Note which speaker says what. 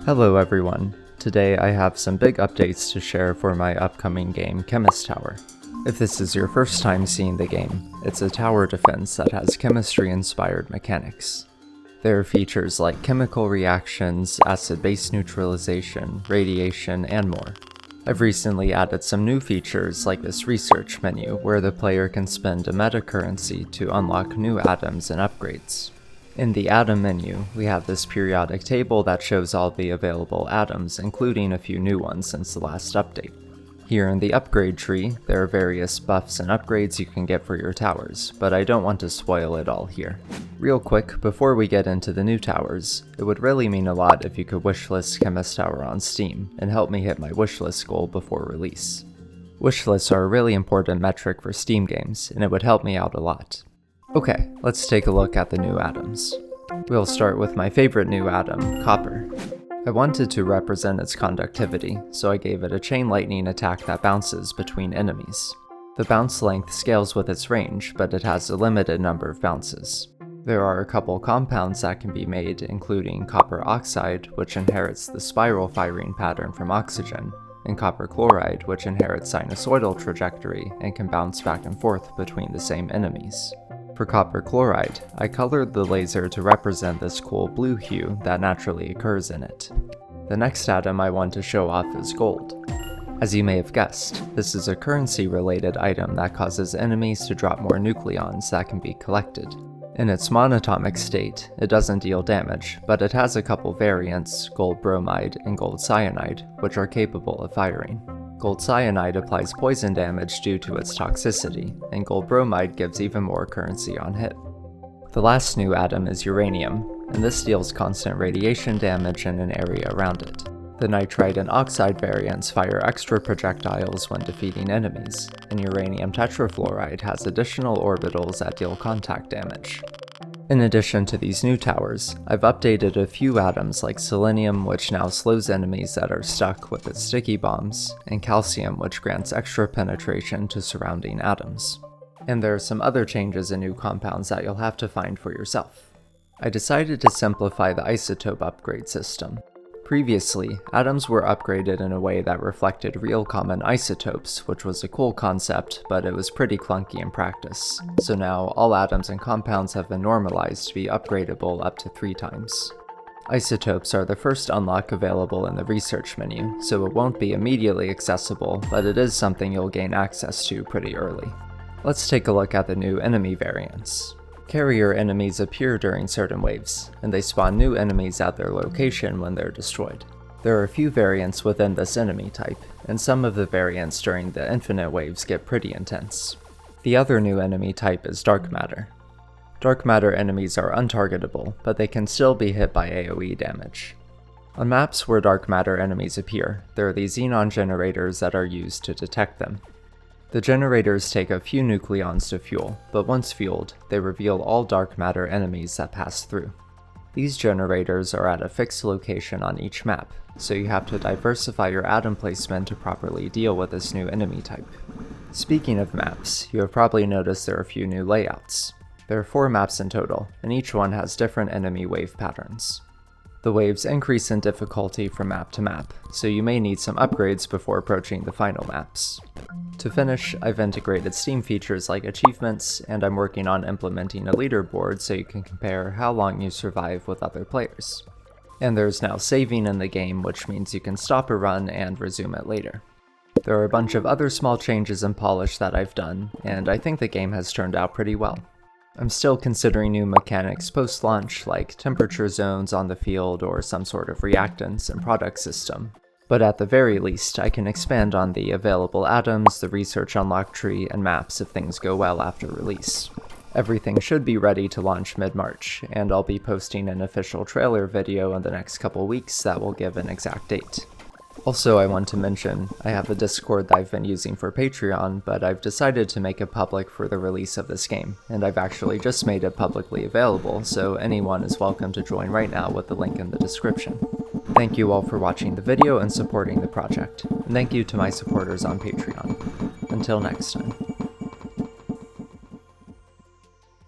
Speaker 1: Hello everyone. Today I have some big updates to share for my upcoming game Chemistower. If this is your first time seeing the game, it's a tower defense that has chemistry-inspired mechanics. There are features like chemical reactions, acid-base neutralization, radiation, and more. I've recently added some new features like this research menu where the player can spend a meta currency to unlock new atoms and upgrades. In the atom menu, we have this periodic table that shows all the available atoms, including a few new ones since the last update. Here in the upgrade tree, there are various buffs and upgrades you can get for your towers, but I don't want to spoil it all here. Real quick, before we get into the new towers, it would really mean a lot if you could wishlist Chemistower on Steam and help me hit my wishlist goal before release. Wishlists are a really important metric for Steam games, and it would help me out a lot. Okay, let's take a look at the new atoms. We'll start with my favorite new atom, copper. I wanted to represent its conductivity, so I gave it a chain lightning attack that bounces between enemies. The bounce length scales with its range, but it has a limited number of bounces. There are a couple compounds that can be made, including copper oxide, which inherits the spiral firing pattern from oxygen, and copper chloride, which inherits sinusoidal trajectory and can bounce back and forth between the same enemies. For copper chloride, I colored the laser to represent this cool blue hue that naturally occurs in it. The next atom I want to show off is gold. As you may have guessed, this is a currency-related item that causes enemies to drop more nucleons that can be collected. In its monatomic state, it doesn't deal damage, but it has a couple variants, gold bromide and gold cyanide, which are capable of firing. Gold cyanide applies poison damage due to its toxicity, and gold bromide gives even more currency on hit. The last new atom is uranium, and this deals constant radiation damage in an area around it. The nitride and oxide variants fire extra projectiles when defeating enemies, and uranium tetrafluoride has additional orbitals that deal contact damage. In addition to these new towers, I've updated a few atoms like selenium, which now slows enemies that are stuck with its sticky bombs, and calcium, which grants extra penetration to surrounding atoms. And there are some other changes in new compounds that you'll have to find for yourself. I decided to simplify the isotope upgrade system. Previously, atoms were upgraded in a way that reflected real common isotopes, which was a cool concept, but it was pretty clunky in practice. So now, all atoms and compounds have been normalized to be upgradable up to 3 times. Isotopes are the first unlock available in the research menu, so it won't be immediately accessible, but it is something you'll gain access to pretty early. Let's take a look at the new enemy variants. Carrier enemies appear during certain waves, and they spawn new enemies at their location when they're destroyed. There are a few variants within this enemy type, and some of the variants during the infinite waves get pretty intense. The other new enemy type is dark matter. Dark matter enemies are untargetable, but they can still be hit by AoE damage. On maps where dark matter enemies appear, there are these xenon generators that are used to detect them. The generators take a few nucleons to fuel, but once fueled, they reveal all dark matter enemies that pass through. These generators are at a fixed location on each map, so you have to diversify your atom placement to properly deal with this new enemy type. Speaking of maps, you have probably noticed there are a few new layouts. There are 4 maps in total, and each one has different enemy wave patterns. The waves increase in difficulty from map to map, so you may need some upgrades before approaching the final maps. To finish, I've integrated Steam features like achievements, and I'm working on implementing a leaderboard so you can compare how long you survive with other players. And there's now saving in the game, which means you can stop a run and resume it later. There are a bunch of other small changes and polish that I've done, and I think the game has turned out pretty well. I'm still considering new mechanics post-launch, like temperature zones on the field or some sort of reactants and product system. But at the very least, I can expand on the available atoms, the research unlock tree, and maps if things go well after release. Everything should be ready to launch mid-March, and I'll be posting an official trailer video in the next couple weeks that will give an exact date. Also, I want to mention, I have a Discord that I've been using for Patreon, but I've decided to make it public for the release of this game, and I've actually just made it publicly available, so anyone is welcome to join right now with the link in the description. Thank you all for watching the video and supporting the project, and thank you to my supporters on Patreon. Until next time.